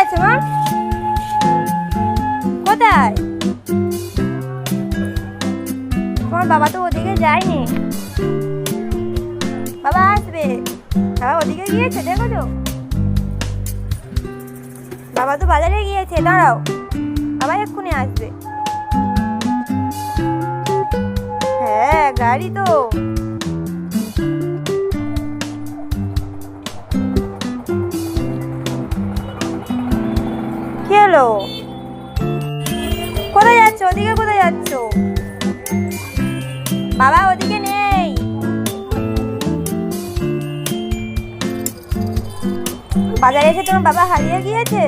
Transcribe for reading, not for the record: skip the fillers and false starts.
গেছে মা? কোথায়? তোমার বাবা তো ওদিকে যায়নি। বাবা আসবে। বাবা ওদিকে গিয়েছে, দেখো তো। বাবা তো বাজারে গিয়েছে, দাঁড়াও, বাবা এক্ষুনি আসবে। হ্যাঁ, গাড়ি তো। কি হলো? কোথায় যাচ্ছ? ওদিকে কোথায় যাচ্ছ? বাবা ওদিকে নেই। বাজারে এসে তোমার বাবা হারিয়ে গিয়েছে।